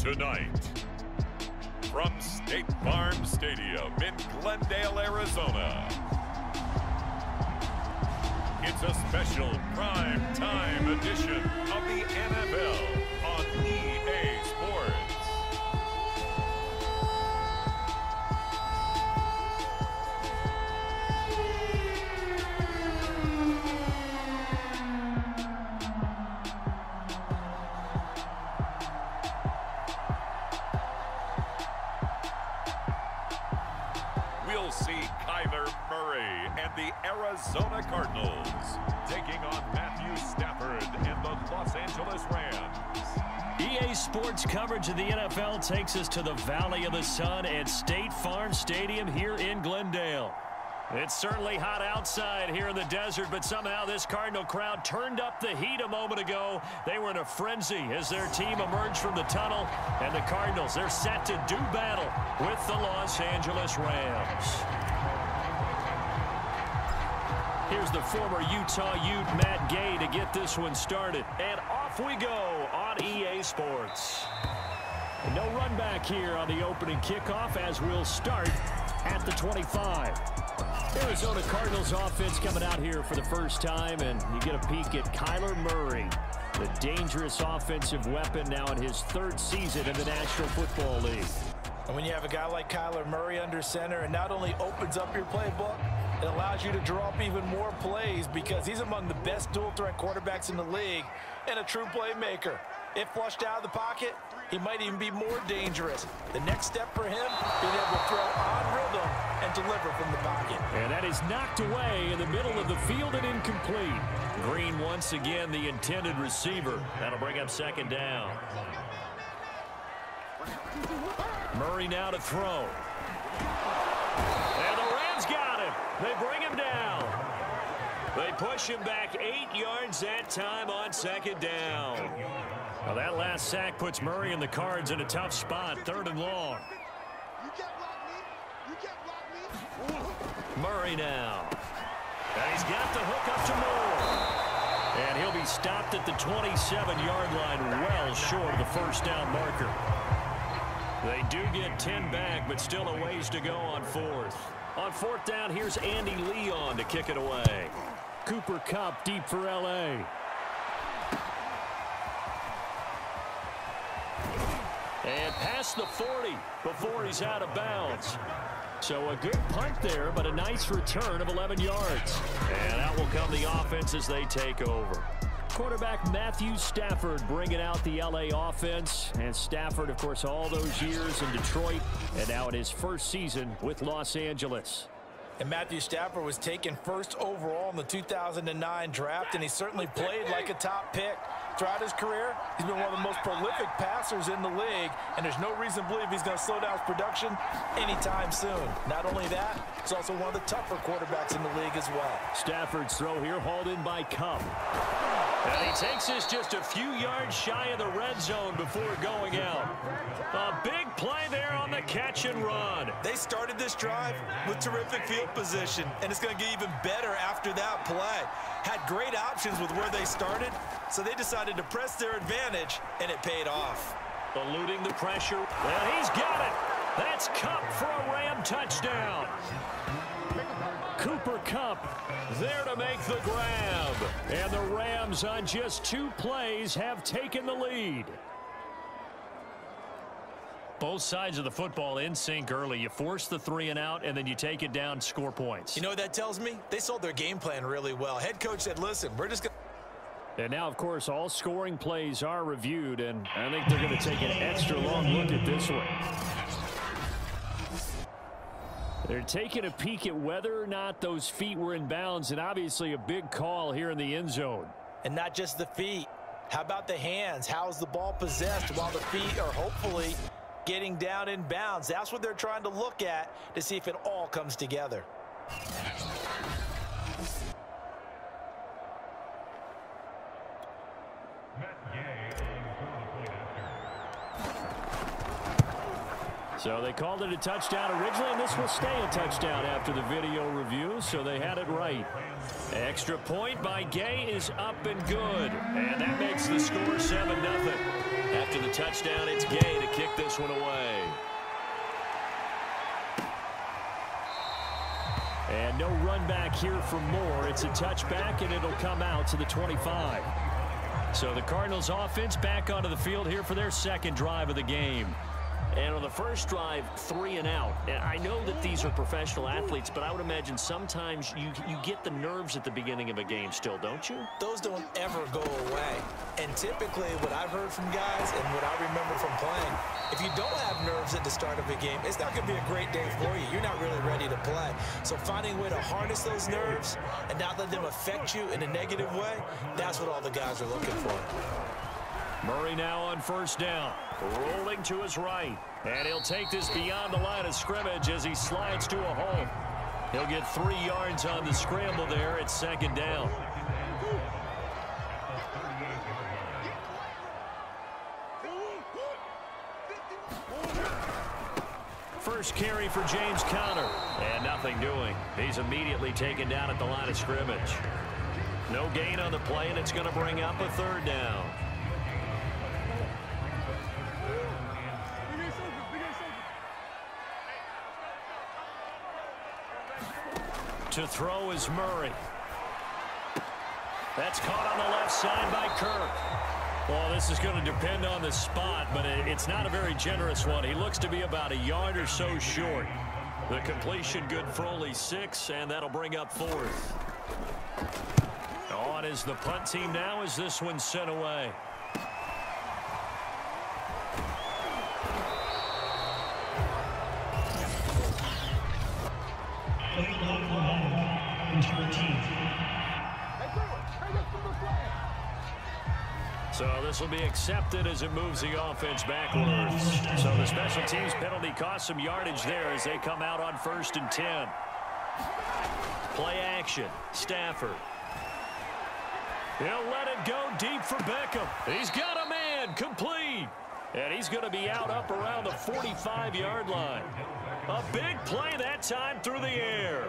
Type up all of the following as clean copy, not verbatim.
Tonight, from State Farm Stadium in Glendale, Arizona, it's a special prime time edition of the NFL on EA Sports. We'll see Kyler Murray and the Arizona Cardinals taking on Matthew Stafford and the Los Angeles Rams. EA Sports coverage of the NFL takes us to the Valley of the Sun at State Farm Stadium here in Glendale. It's certainly hot outside here in the desert, but somehow this Cardinal crowd turned up the heat a moment ago. They were in a frenzy as their team emerged from the tunnel, and the Cardinals, they're set to do battle with the Los Angeles Rams. Here's the former Utah Ute, Matt Gay, to get this one started. And off we go on EA Sports. And no run back here on the opening kickoff as we'll start at the 25. Arizona Cardinals offense coming out here for the first time, and you get a peek at Kyler Murray, the dangerous offensive weapon now in his third season in the National Football League. And when you have a guy like Kyler Murray under center, it not only opens up your playbook, it allows you to draw up even more plays because he's among the best dual-threat quarterbacks in the league and a true playmaker. If flushed out of the pocket, he might even be more dangerous. The next step for him, being able to throw on rhythm and deliver from the pocket. And that is knocked away in the middle of the field and incomplete. Green once again the intended receiver. That'll bring up second down. Murray now to throw. And the Rams got him. They bring him down. They push him back 8 yards that time on second down. Well, that last sack puts Murray and the Cards in a tough spot, 3rd and long. Murray now. And he's got the hook up to Moore. And he'll be stopped at the 27-yard line, well short of the first down marker. They do get 10 back, but still a ways to go on 4th. On 4th down, here's Andy Leon to kick it away. Cooper Kupp deep for L.A. And past the 40 before he's out of bounds. So a good punt there, but a nice return of 11 yards. And out will come the offense as they take over. Quarterback Matthew Stafford bringing out the L.A. offense. And Stafford, of course, all those years in Detroit, and now in his first season with Los Angeles. And Matthew Stafford was taken first overall in the 2009 draft, and he certainly played like a top pick. Throughout his career, he's been one of the most prolific passers in the league, and there's no reason to believe he's going to slow down his production anytime soon. Not only that, he's also one of the tougher quarterbacks in the league as well. Stafford's throw here hauled in by Kupp. And he takes this just a few yards shy of the red zone before going out. A big play there on the catch and run. They started this drive with terrific field position, and it's going to get even better after that play. Had great options with where they started, so they decided to press their advantage, and it paid off. Eluding the pressure, and he's got it. That's Kupp for a Ram touchdown. Cooper Kupp there to make the grab. And the Rams on just 2 plays have taken the lead. Both sides of the football in sync early. You force the 3 and out, and then you take it down, score points. You know what that tells me? They sold their game plan really well. Head coach said, listen, we're just going to... And now, of course, all scoring plays are reviewed, and I think they're going to take an extra long look at this one. They're taking a peek at whether or not those feet were in bounds, and obviously a big call here in the end zone. And not just the feet. How about the hands? How is the ball possessed while the feet are hopefully getting down in bounds? That's what they're trying to look at to see if it all comes together. So they called it a touchdown originally, and this will stay a touchdown after the video review, so they had it right. Extra point by Gay is up and good, and that makes the score 7-0. After the touchdown, it's Gay to kick take this one away. And no run back here for more. It's a touchback, and it'll come out to the 25. So the Cardinals offense back onto the field here for their second drive of the game. And on the first drive, 3 and out. And I know that these are professional athletes, but I would imagine sometimes you get the nerves at the beginning of a game still, don't you? Those don't ever go away. And typically what I've heard from guys and what I remember from playing, if you don't have nerves at the start of a game, it's not going to be a great day for you. You're not really ready to play. So finding a way to harness those nerves and not let them affect you in a negative way, that's what all the guys are looking for. Murray now on first down, rolling to his right, and he'll take this beyond the line of scrimmage as he slides to a hole. He'll get 3 yards on the scramble there at second down. First carry for James Conner, and nothing doing. He's immediately taken down at the line of scrimmage. No gain on the play, and it's going to bring up a 3rd down. To throw is Murray. That's caught on the left side by Kirk. Well, this is going to depend on the spot, but it's not a very generous one. He looks to be about a yard or so short. The completion good for only 6, and that'll bring up 4th. On is the punt team now as this one's sent away. So this will be accepted as it moves the offense backwards. So the special teams penalty cost some yardage there as they come out on 1st and 10. Play action. Stafford. He'll let it go deep for Beckham. He's got a man. Complete. And he's going to be out up around the 45-yard line. A big play that time through the air.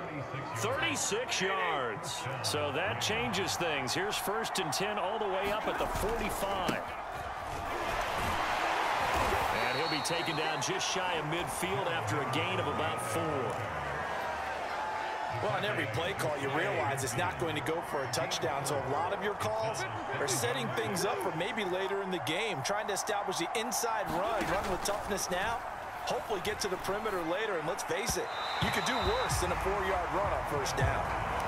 36 yards. So that changes things. Here's 1st and 10 all the way up at the 45. And he'll be taken down just shy of midfield after a gain of about 4. Well, on every play call, you realize it's not going to go for a touchdown. So a lot of your calls are setting things up for maybe later in the game, trying to establish the inside run with toughness now, hopefully get to the perimeter later. And let's face it, you could do worse than a 4-yard run on 1st down.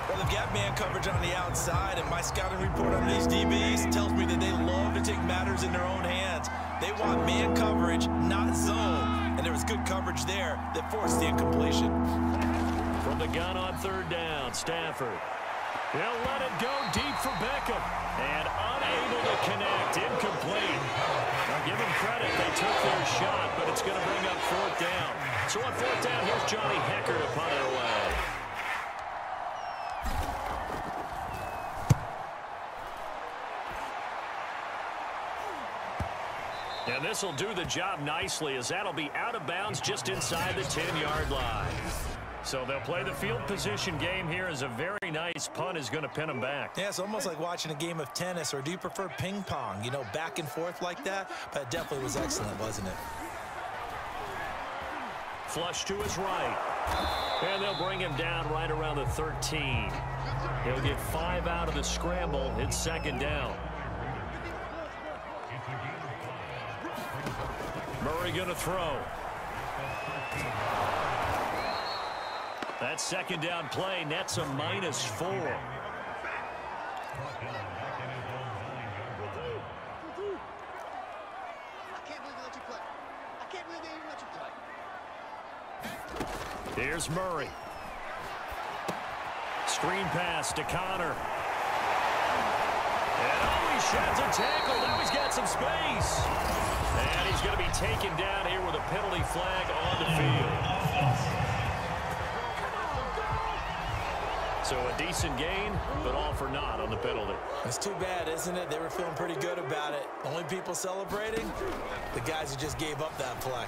Well, they've got man coverage on the outside, and my scouting report on these DBs tells me that they love to take matters in their own hands. They want man coverage, not zone. And there was good coverage there that forced the incompletion. From the gun on 3rd down, Stafford. He'll let it go deep for Beckham. And unable to connect, incomplete. Now give them credit, they took their shot, but it's going to bring up 4th down. So on 4th down, here's Johnny Hecker to punt it away. And this will do the job nicely as that'll be out of bounds just inside the 10-yard line. So they'll play the field position game here as a very nice punt is going to pin them back. Yeah, it's almost like watching a game of tennis, or do you prefer ping pong? You know, back and forth like that? But it definitely was excellent, wasn't it? Flush to his right. And they'll bring him down right around the 13. He'll get 5 out of the scramble. It's 2nd down. Murray going to throw. That 2nd down play nets a -4. I can't believe they let you play. I can't believe they even let you play. Here's Murray. Screen pass to Conner. And he sheds a tackle. Now he's got some space. And he's going to be taken down here with a penalty flag on the field. So a decent gain, but all for naught on the penalty. It's too bad, isn't it? They were feeling pretty good about it. Only people celebrating, the guys who just gave up that play.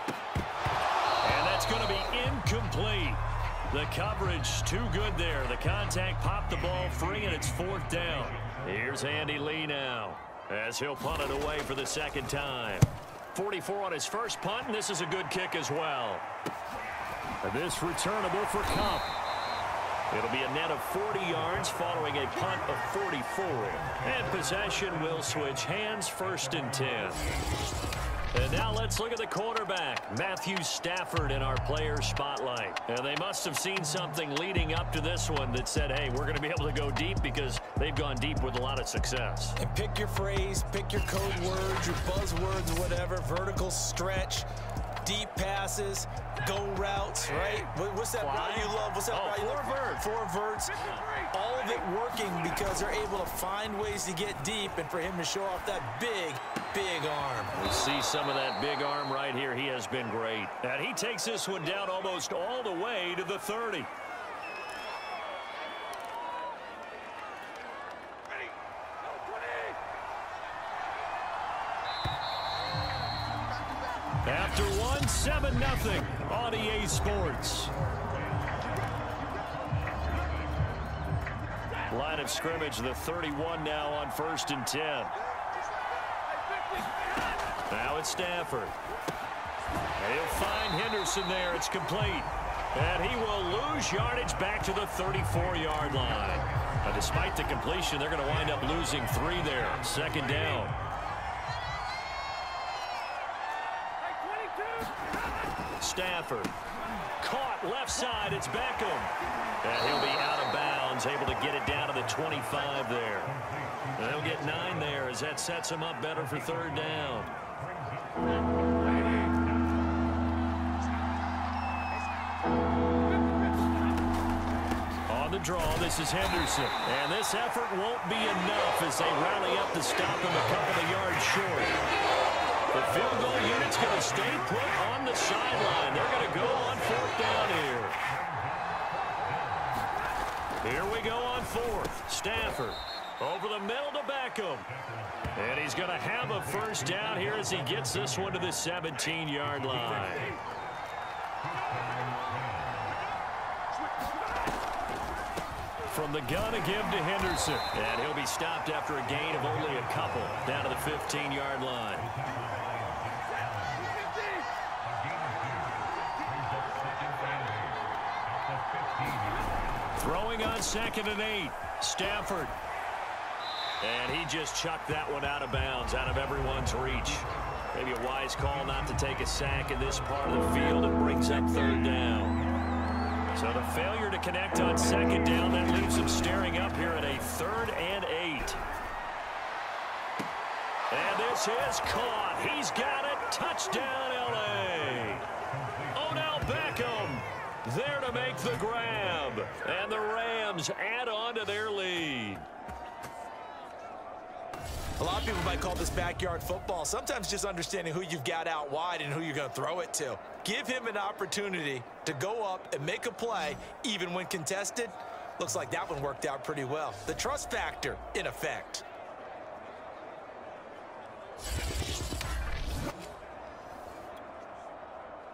And that's going to be incomplete. The coverage too good there. The contact popped the ball free, and it's 4th down. Here's Andy Lee now as he'll punt it away for the 2nd time. 44 on his first punt, and this is a good kick as well. And this returnable for Cup. It'll be a net of 40 yards following a punt of 44. And possession will switch hands, 1st and 10. And now let's look at the quarterback, Matthew Stafford, in our player spotlight. And they must have seen something leading up to this one that said, hey, we're going to be able to go deep, because they've gone deep with a lot of success. And pick your phrase, pick your code words, your buzzwords, whatever, vertical stretch, deep passes, go routes, right? What's that route you love? What's that route you love? Four verts. All of it working because they're able to find ways to get deep, and for him to show off that big arm. We see some of that big arm right here. He has been great. And he takes this one down almost all the way to the 30. After one, 7-0 on EA Sports. Line of scrimmage, the 31 now on 1st and 10. Now it's Stafford. And he'll find Henderson there. It's complete. And he will lose yardage back to the 34-yard line. Now, despite the completion, they're going to wind up losing 3 there. 2nd down. Stafford. Caught left side. It's Beckham. And he'll be out of bounds, able to get it down to the 25 there. And they'll get 9 there as that sets him up better for 3rd down. On the draw, this is Henderson. And this effort won't be enough as they rally up to stop him a couple of yards short. The field goal unit's going to stay put on the sideline. They're going to go on 4th down here. Here we go on 4th. Stafford over the middle to Beckham. And he's going to have a 1st down here as he gets this one to the 17-yard line. From the gun, a give to Henderson. And he'll be stopped after a gain of only a couple down to the 15-yard line. Throwing on 2nd and 8. Stafford. And he just chucked that one out of bounds, out of everyone's reach. Maybe a wise call not to take a sack in this part of the field. It brings up 3rd down. So the failure to connect on 2nd down, that leaves him staring up here at a 3rd and 8. And this is caught. He's got it. Touchdown, L.A. Odell Beckham there to make the grab. And the Rams add on to their lead. A lot of people might call this backyard football. Sometimes just understanding who you've got out wide and who you're going to throw it to. Give him an opportunity to go up and make a play, even when contested. Looks like that one worked out pretty well. The trust factor in effect.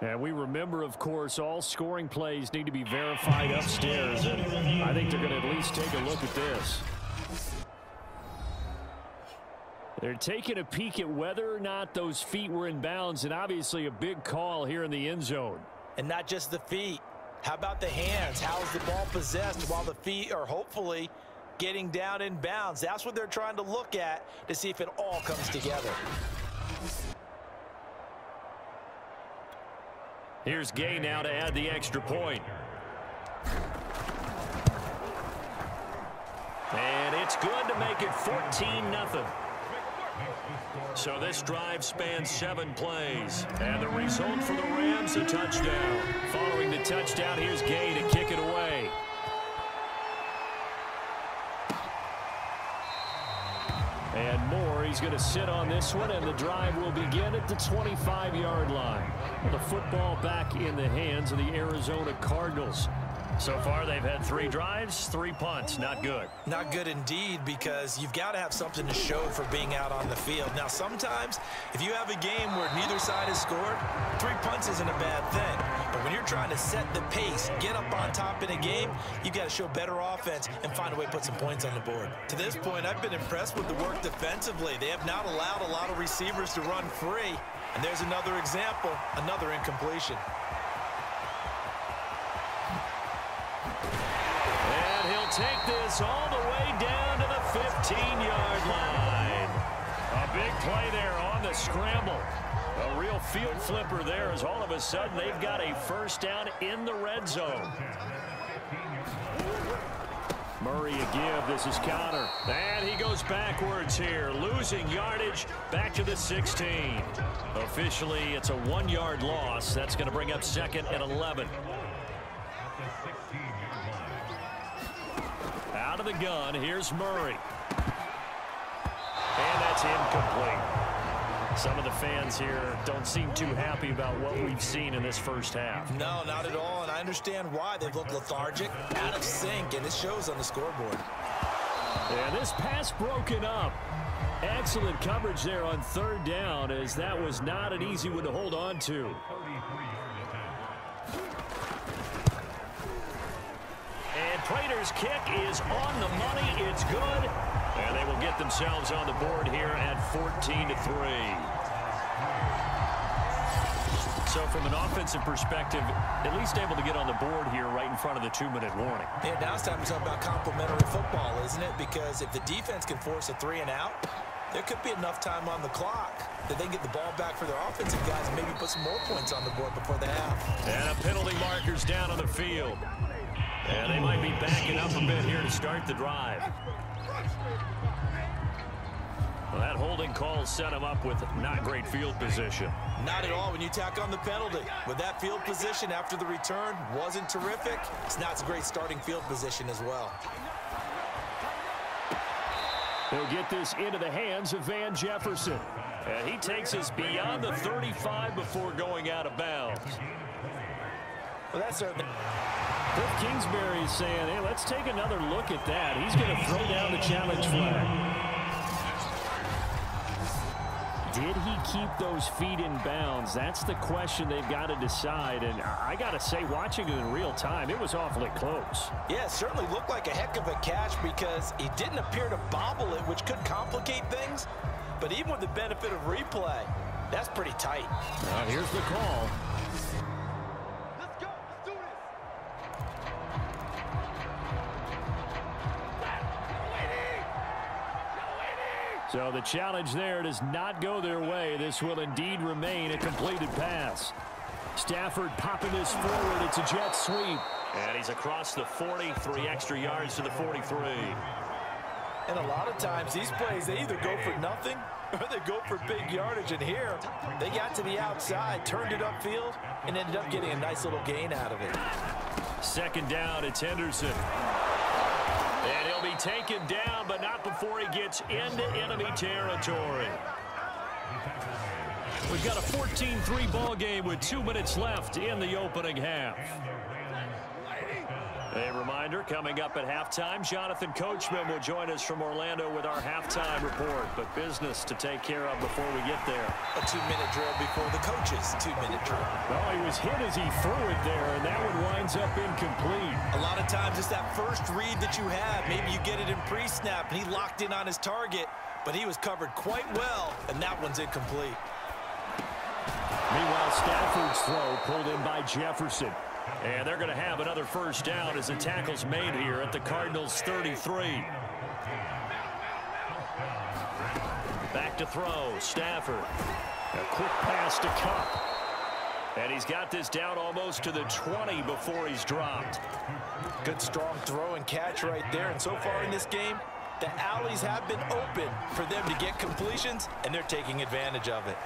And we remember, of course, all scoring plays need to be verified upstairs. And I think they're going to at least take a look at this. They're taking a peek at whether or not those feet were in bounds, and obviously a big call here in the end zone. And not just the feet. How about the hands? How is the ball possessed while the feet are hopefully getting down in bounds? That's what they're trying to look at to see if it all comes together. Here's Gay now to add the extra point. And it's good to make it 14-0. So this drive spans 7 plays. And the result for the Rams, a touchdown. Following the touchdown, here's Gay to kick it away. And Moore, he's going to sit on this one, and the drive will begin at the 25-yard line. The football back in the hands of the Arizona Cardinals. So far, they've had 3 drives, 3 punts. Not good. Not good indeed, because you've got to have something to show for being out on the field. Now, sometimes, if you have a game where neither side has scored, 3 punts isn't a bad thing. But when you're trying to set the pace, get up on top in a game, you've got to show better offense and find a way to put some points on the board. To this point, I've been impressed with the work defensively. They have not allowed a lot of receivers to run free. And there's another example, another incompletion. And he'll take this all the way down to the 15-yard line. A big play there on the scramble. A real field flipper there as all of a sudden they've got a first down in the red zone. Murray a give. This is counter. And he goes backwards here, losing yardage back to the 16. Officially, it's a 1-yard loss. That's going to bring up 2nd and 11. Out of the gun, here's Murray. And that's incomplete. Some of the fans here don't seem too happy about what we've seen in this first half. No, not at all, and I understand why. They've looked lethargic, out of sync, and it shows on the scoreboard. And this pass broken up. Excellent coverage there on 3rd down, as that was not an easy one to hold on to. And Prater's kick is on the money. It's good. And they will get themselves on the board here at 14-3. So from an offensive perspective, at least able to get on the board here right in front of the 2-minute warning. Yeah, now it's time to talk about complementary football, isn't it? Because if the defense can force a 3 and out, there could be enough time on the clock that they can get the ball back for their offensive guys and maybe put some more points on the board before the half. And a penalty marker's down on the field. And they might be backing up a bit here to start the drive. Well, that holding call set him up with not great field position. Not at all when you tack on the penalty. With that field position after the return wasn't terrific. It's not a great starting field position as well. He'll get this into the hands of Van Jefferson. And he takes us beyond the 35 before going out of bounds. Well, that's certainly... Cliff Kingsbury is saying, hey, let's take another look at that. He's going to throw down the challenge flag. Did he keep those feet in bounds? That's the question they've got to decide. And I got to say, watching it in real time, it was awfully close. Yeah, it certainly looked like a heck of a catch because he didn't appear to bobble it, which could complicate things. But even with the benefit of replay, that's pretty tight. Here's the call. Let's go. Let's do this. So the challenge there does not go their way. This will indeed remain a completed pass. Stafford popping this forward. It's a jet sweep. And he's across the 40, 3 extra yards to the 43. And a lot of times these plays, they either go for nothing or they go for big yardage. And here, they got to the outside, turned it upfield, and ended up getting a nice little gain out of it. 2nd down, it's Henderson. And he'll be taken down, but not before he gets into enemy territory. We've got a 14-3 ball game with 2 minutes left in the opening half. A reminder, coming up at halftime, Jonathan Coachman will join us from Orlando with our halftime report. But business to take care of before we get there. A 2-minute drill before the coach's 2-minute drill. Oh, he was hit as he threw it there, and that one winds up incomplete. A lot of times it's that first read that you have. Maybe you get it in pre-snap, and he locked in on his target, but he was covered quite well, and that one's incomplete. Meanwhile, Stafford's throw pulled in by Jefferson. And they're going to have another first down as the tackle's made here at the Cardinals' 33. Back to throw, Stafford. A quick pass to Cup. And he's got this down almost to the 20 before he's dropped. Good strong throw and catch right there. And so far in this game, the alleys have been open for them to get completions, and they're taking advantage of it.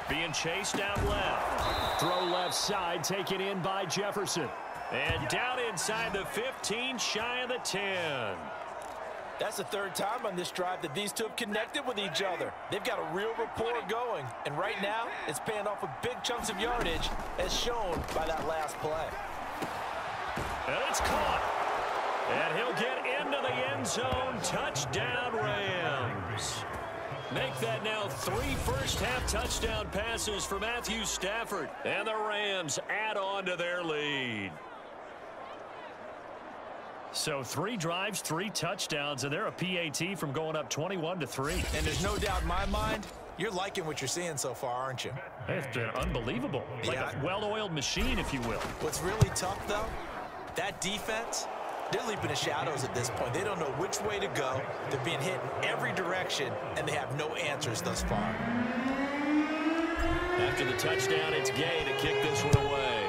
Being chased out left. Throw left side, taken in by Jefferson. And down inside the 15, shy of the 10. That's the 3rd time on this drive that these two have connected with each other. They've got a real rapport going. And right now, it's paying off with big chunks of yardage, as shown by that last play. And it's caught. And he'll get into the end zone. Touchdown, Rams. Make that now 3 first-half touchdown passes for Matthew Stafford. And the Rams add on to their lead. So 3 drives, 3 touchdowns, and they're a PAT from going up 21-3. And there's no doubt in my mind, You're liking what you're seeing so far, aren't you? It's been unbelievable. Like a well-oiled machine, if you will. What's really tough, though, that defense, they're leaping the shadows at this point. They don't know which way to go. They're being hit in every direction, and they have no answers thus far. After the touchdown, it's Gay to kick this one away.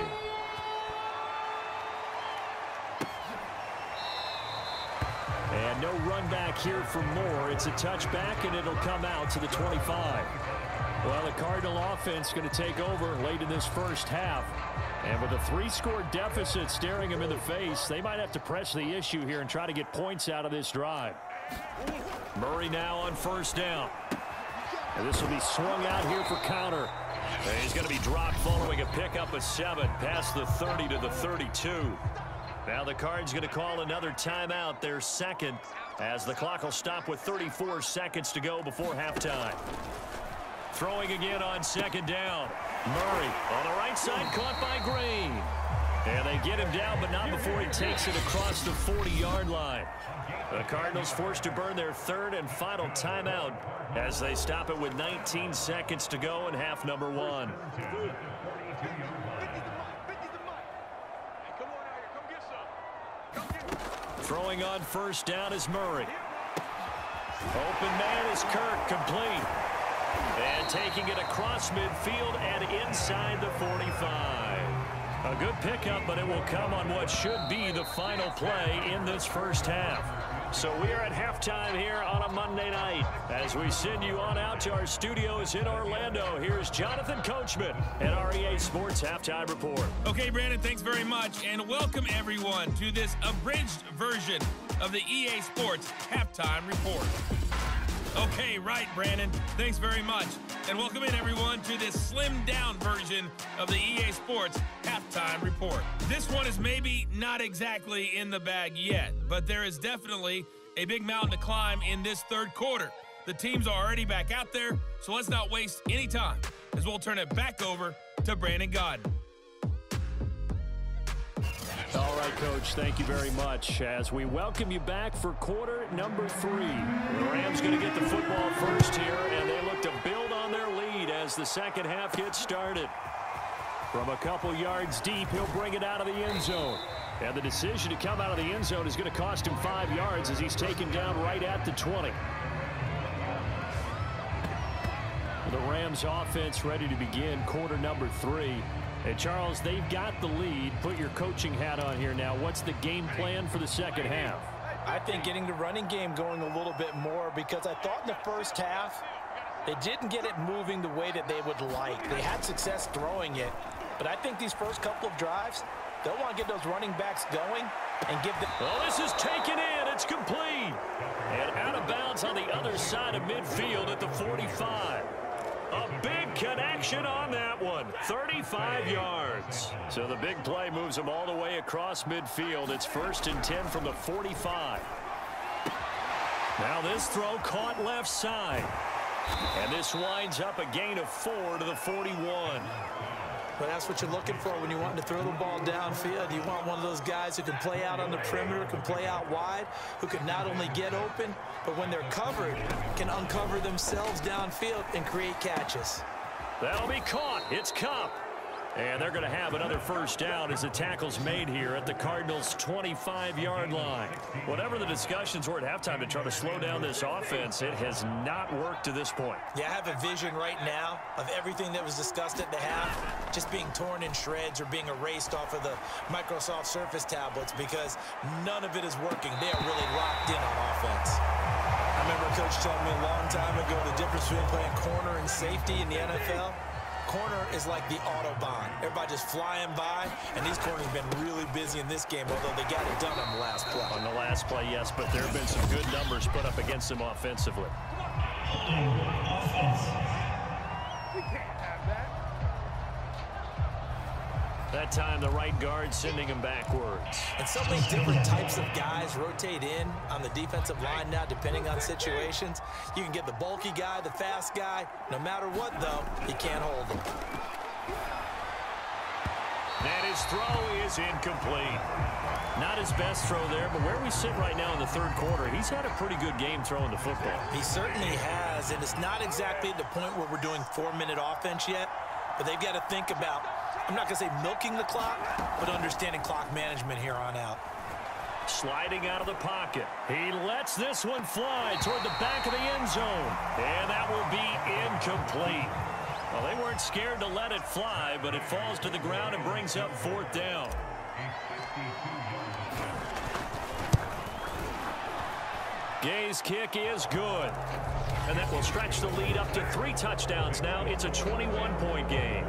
And no run back here for Moore. It's a touchback, and it'll come out to the 25. Well, the Cardinal offense going to take over late in this first half. And with a 3-score deficit staring them in the face, they might have to press the issue here and try to get points out of this drive. Murray now on first down. And this will be swung out here for counter. And he's going to be dropped following a pickup of 7 past the 30 to the 32. Now the Cards going to call another timeout, their second, as the clock will stop with 34 seconds to go before halftime. Throwing again on second down. Murray on the right side, caught by Green. And they get him down, but not before he takes it across the 40-yard line. The Cardinals forced to burn their third and final timeout as they stop it with 19 seconds to go in half number 1. Throwing on first down is Murray. Open man is Kirk, complete. And taking it across midfield and inside the 45. A good pickup, but it will come on what should be the final play in this first half. So we are at halftime here on a Monday night. As we send you on out to our studios in Orlando, here's Jonathan Coachman at our EA Sports Halftime Report. Okay, Brandon, thanks very much, and welcome everyone to this abridged version of the EA Sports Halftime Report. Okay, right, Brandon. Thanks very much. And welcome in, everyone, to this slimmed-down version of the EA Sports Halftime Report. This one is maybe not exactly in the bag yet, but there is definitely a big mountain to climb in this third quarter. The teams are already back out there, so let's not waste any time, as we'll turn it back over to Brandon Godden. All right, Coach, thank you very much as we welcome you back for quarter number 3. The Rams going to get the football first here, and they look to build on their lead as the second half gets started. From a couple yards deep, he'll bring it out of the end zone. And the decision to come out of the end zone is going to cost him 5 yards as he's taken down right at the 20. The Rams offense ready to begin quarter number 3. Hey, Charles, they've got the lead. Put your coaching hat on here now. What's the game plan for the second half? I think getting the running game going a little bit more, because I thought in the first half they didn't get it moving the way that they would like. They had success throwing it, but I think these first couple of drives, they'll want to get those running backs going and give them... Well, this is taken in. It's complete. And out of bounds on the other side of midfield at the 45. A big connection on that one. 35 yards. So the big play moves them all the way across midfield. It's 1st and 10 from the 45. Now this throw caught left side. And this winds up a gain of 4 to the 41. But that's what you're looking for when you want to throw the ball downfield. You want one of those guys who can play out on the perimeter, can play out wide, who can not only get open, but when they're covered, can uncover themselves downfield and create catches. That'll be caught. It's Cup. And they're going to have another first down as the tackle's made here at the Cardinals' 25-yard line. Whatever the discussions were at halftime to try to slow down this offense, it has not worked to this point. Yeah, I have a vision right now of everything that was discussed at the half just being torn in shreds or being erased off of the Microsoft Surface tablets, because none of it is working. They are really locked in on offense. I remember Coach telling me a long time ago the difference between playing corner and safety in the NFL. Corner is like the Autobahn. Everybody just flying by, and these corners have been really busy in this game, although they got it done on the last play. On the last play, yes, but there have been some good numbers put up against them offensively. That time, the right guard sending him backwards. And so many different types of guys rotate in on the defensive line now, depending on situations. You can get the bulky guy, the fast guy. No matter what, though, you can't hold them. And his throw is incomplete. Not his best throw there, but where we sit right now in the third quarter, he's had a pretty good game throwing the football. He certainly has, and it's not exactly at the point where we're doing 4-minute offense yet, but they've got to think about, I'm not going to say milking the clock, but understanding clock management here on out. Sliding out of the pocket. He lets this one fly toward the back of the end zone, and that will be incomplete. Well, they weren't scared to let it fly, but it falls to the ground and brings up fourth down. Gay's kick is good. And that will stretch the lead up to 3 touchdowns now. It's a 21-point game.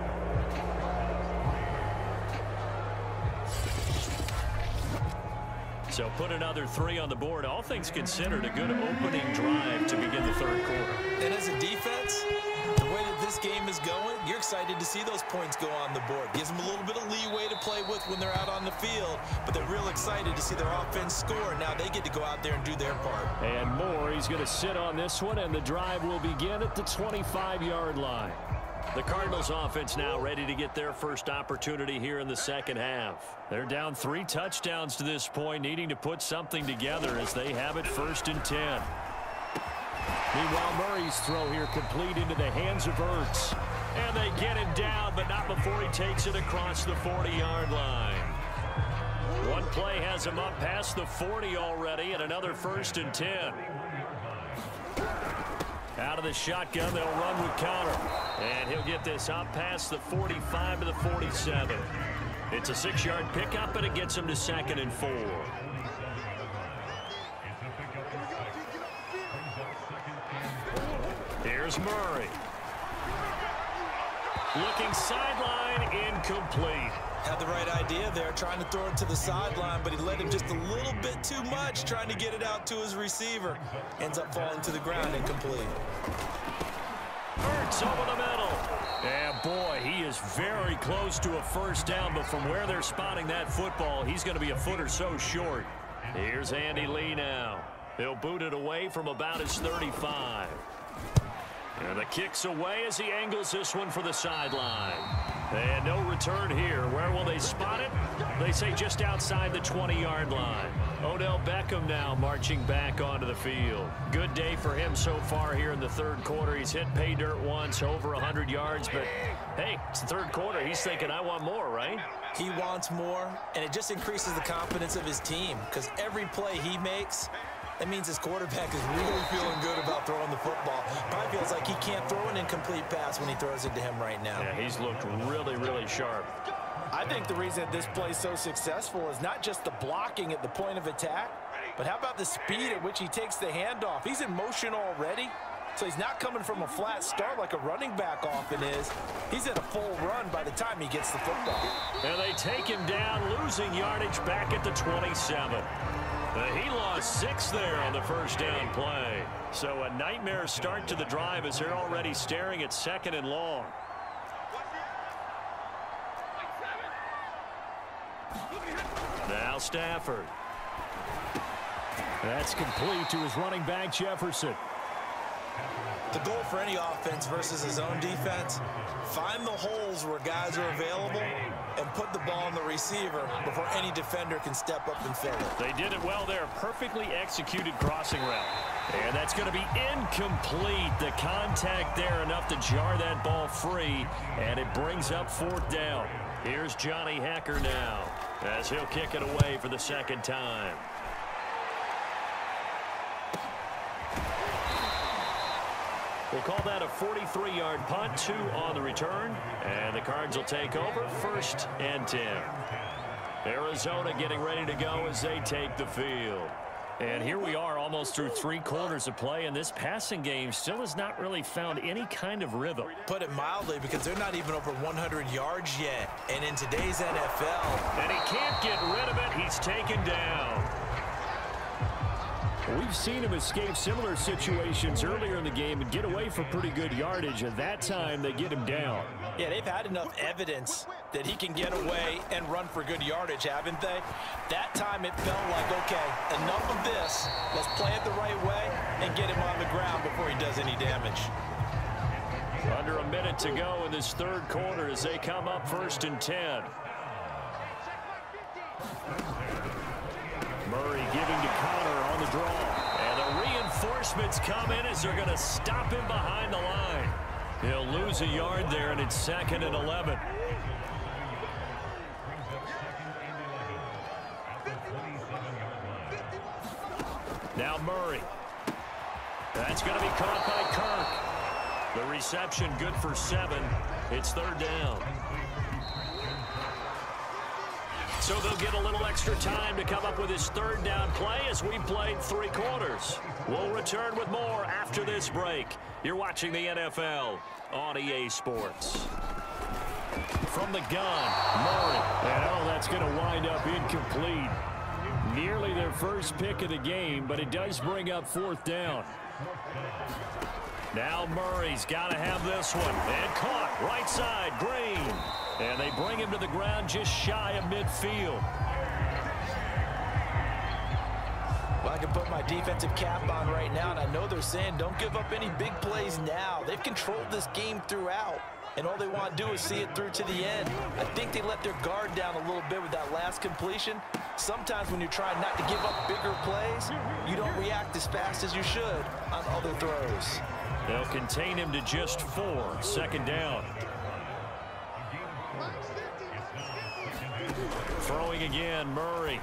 So put another 3 on the board. All things considered, a good opening drive to begin the third quarter. And as a defense, the way that this game is going, you're excited to see those points go on the board. Gives them a little bit of leeway to play with when they're out on the field, but they're real excited to see their offense score. Now they get to go out there and do their part. And more, he's going to sit on this one, and the drive will begin at the 25-yard line. The Cardinals offense now ready to get their first opportunity here in the second half. They're down 3 touchdowns to this point, needing to put something together as they have it 1st and 10. Meanwhile, Murray's throw here complete into the hands of Ertz. And they get him down, but not before he takes it across the 40-yard line. One play has him up past the 40 already, and another 1st and 10. Out of the shotgun, they'll run with counter. And he'll get this up past the 45 to the 47. It's a 6-yard pickup, and it gets him to 2nd and 4. Here's Murray. Looking sideline, incomplete. Had the right idea there, trying to throw it to the sideline, but he let him just a little bit too much, trying to get it out to his receiver. Ends up falling to the ground, incomplete. Ertz over the middle. And boy, he is very close to a first down, but from where they're spotting that football, he's going to be a foot or so short. Here's Andy Lee now. He'll boot it away from about his 35. And the kick's away as he angles this one for the sideline. And no return here. Where will they spot it? They say just outside the 20-yard line. Odell Beckham now marching back onto the field. Good day for him so far here in the third quarter. He's hit pay dirt once, over 100 yards. But, hey, it's the third quarter. He's thinking, I want more, right? He wants more, and it just increases the confidence of his team because every play he makes, that means his quarterback is really feeling good about throwing the football. Probably feels like he can't throw an incomplete pass when he throws it to him right now. Yeah, he's looked really, really sharp. I think the reason this play is so successful is not just the blocking at the point of attack, but how about the speed at which he takes the handoff? He's in motion already, so he's not coming from a flat start like a running back often is. He's in a full run by the time he gets the football. And they take him down, losing yardage back at the 27. He lost 6 there on the first down play. So a nightmare start to the drive as they're already staring at 2nd and long. Now Stafford. That's complete to his running back, Jefferson. The goal for any offense versus his own defense, find the holes where guys are available and put the ball on the receiver before any defender can step up and fill it. They did it well there. Perfectly executed crossing route. And that's going to be incomplete. The contact there enough to jar that ball free, and it brings up 4th down. Here's Johnny Hecker now as he'll kick it away for the 2nd time. We'll call that a 43-yard punt, 2 on the return, and the Cards will take over 1st and 10. Arizona getting ready to go as they take the field. And here we are almost through 3 quarters of play, and this passing game still has not really found any kind of rhythm. Put it mildly, because they're not even over 100 yards yet. And in today's NFL. And he can't get rid of it. He's taken down. We've seen him escape similar situations earlier in the game and get away for pretty good yardage. At that time, they get him down. Yeah, they've had enough evidence that he can get away and run for good yardage, haven't they? That time it felt like, okay, enough of this. Let's play it the right way and get him on the ground before he does any damage. Under a minute to go in this third quarter as they come up 1st and 10. Murray giving to Connor on the draw. And the reinforcements come in as they're going to stop him behind the line. He'll lose a yard there, and it's 2nd and 11. Now Murray. That's going to be caught by Kirk. The reception good for 7. It's 3rd down. So they'll get a little extra time to come up with his 3rd down play as we played 3 quarters. We'll return with more after this break. You're watching the NFL on EA Sports. From the gun, Murray. And that's going to wind up incomplete. Nearly their first pick of the game, but it does bring up 4th down. Now Murray's got to have this one. And caught right side, Green. And they bring him to the ground just shy of midfield. Well, I can put my defensive cap on right now, and I know they're saying don't give up any big plays now. They've controlled this game throughout, and all they want to do is see it through to the end. I think they let their guard down a little bit with that last completion. Sometimes when you're trying not to give up bigger plays, you don't react as fast as you should on other throws. They'll contain him to just 4. 2nd down. Throwing again, Murray.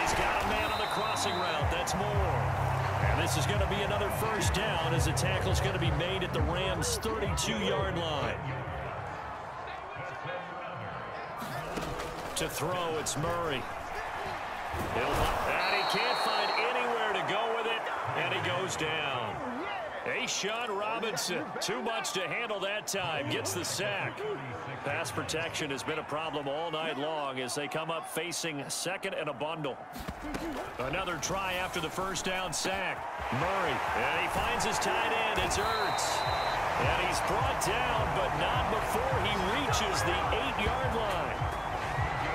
He's got a man on the crossing route. That's more. And this is going to be another 1st down as the tackle's going to be made at the Rams' 32-yard line. To throw, it's Murray. And he can't find anywhere to go with it, and he goes down. Sean Robinson, too much to handle that time, gets the sack. Pass protection has been a problem all night long as they come up facing 2nd and a bundle. Another try after the 1st down sack. Murray, and he finds his tight end. It's Ertz. And he's brought down, but not before he reaches the 8-yard line.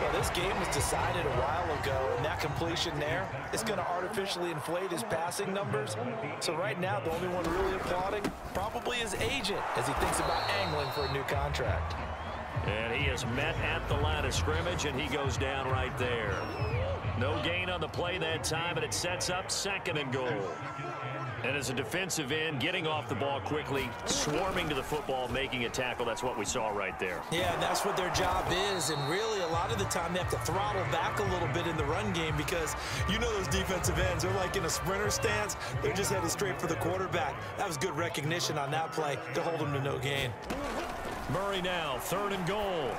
Well, this game was decided a while ago, and that completion there is going to artificially inflate his passing numbers. So right now, the only one really applauding probably his agent as he thinks about angling for a new contract. And he is met at the line of scrimmage, and he goes down right there. No gain on the play that time, and it sets up 2nd and goal. And as a defensive end, getting off the ball quickly, swarming to the football, making a tackle, that's what we saw right there. Yeah, and that's what their job is. And really, a lot of the time, they have to throttle back a little bit in the run game because you know those defensive ends, they're like in a sprinter stance. They're just headed straight for the quarterback. That was good recognition on that play to hold him to no gain. Murray now, 3rd and goal.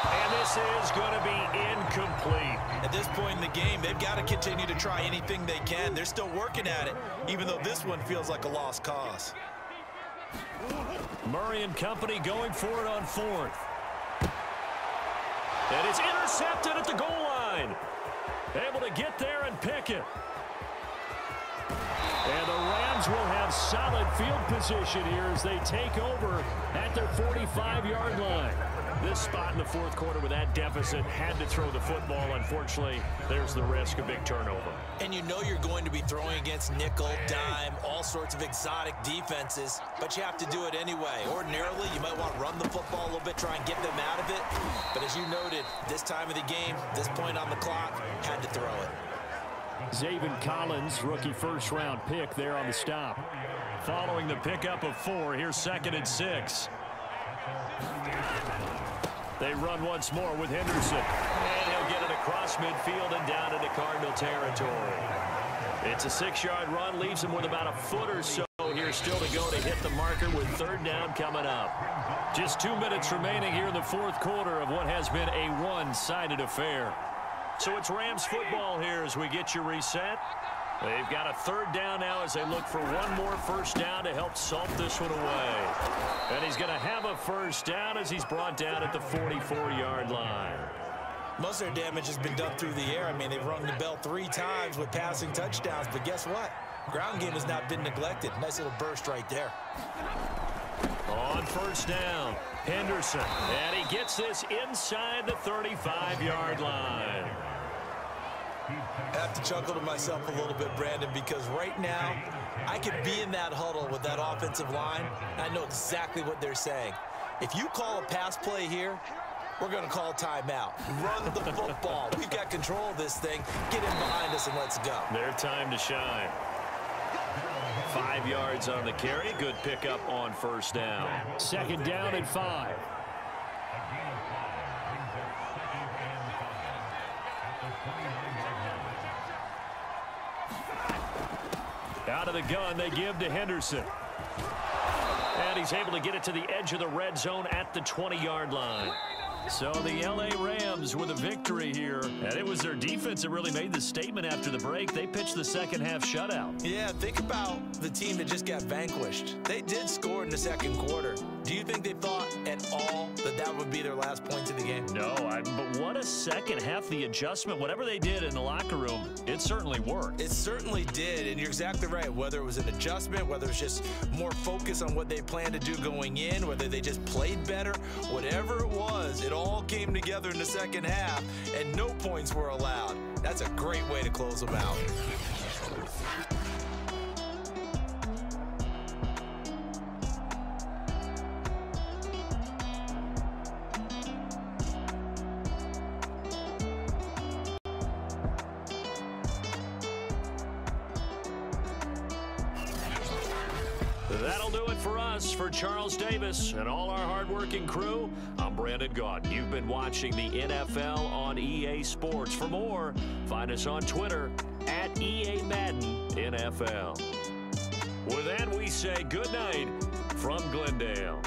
And this is going to be incomplete. At this point in the game, they've got to continue to try anything they can. They're still working at it, even though this one feels like a lost cause. Murray and company going for it on 4th. And it's intercepted at the goal line. Able to get there and pick it. And the Rams will have solid field position here as they take over at their 45-yard line. This spot in the 4th quarter with that deficit had to throw the football. Unfortunately, there's the risk of big turnover. And you know you're going to be throwing against nickel, dime, all sorts of exotic defenses, but you have to do it anyway. Ordinarily, you might want to run the football a little bit, try and get them out of it. But as you noted, this time of the game, this point on the clock, had to throw it. Zaven Collins, rookie 1st-round pick there on the stop. Following the pickup of 4, here's 2nd and 6. They run once more with Henderson. And he'll get it across midfield and down into Cardinal territory. It's a 6-yard run, leaves him with about a foot or so here still to go to hit the marker with 3rd down coming up. Just 2 minutes remaining here in the 4th quarter of what has been a one-sided affair. So it's Rams football here as we get you reset. They've got a 3rd down now as they look for one more 1st down to help salt this one away. And he's going to have a 1st down as he's brought down at the 44-yard line. Most of their damage has been done through the air. I mean, they've rung the bell 3 times with passing touchdowns, but guess what? Ground game has not been neglected. Nice little burst right there. On 1st down, Henderson. And he gets this inside the 35-yard line. I have to chuckle to myself a little bit, Brandon, because right now I could be in that huddle with that offensive line, and I know exactly what they're saying. If you call a pass play here, we're going to call timeout. Run the football. We've got control of this thing. Get in behind us and let's go. Their time to shine. 5 yards on the carry. Good pickup on first down. Second down and 5. Out of the gun, they give to Henderson. And he's able to get it to the edge of the red zone at the 20-yard line. So the L.A. Rams with a victory here. And it was their defense that really made the statement after the break. They pitched the second-half shutout. Yeah, think about the team that just got vanquished. They did score in the second quarter. Do you think they thought at all that that would be their last points of the game? No, but what a second half. The adjustment, whatever they did in the locker room, it certainly worked. It certainly did, and you're exactly right. Whether it was an adjustment, whether it was just more focus on what they planned to do going in, whether they just played better, whatever it was, it all came together in the second half, and no points were allowed. That's a great way to close them out. That'll do it for us. For Charles Davis and all our hardworking crew, I'm Brandon Gaudin. You've been watching the NFL on EA Sports. For more, find us on Twitter at EA Madden NFL. With that, we say good night from Glendale.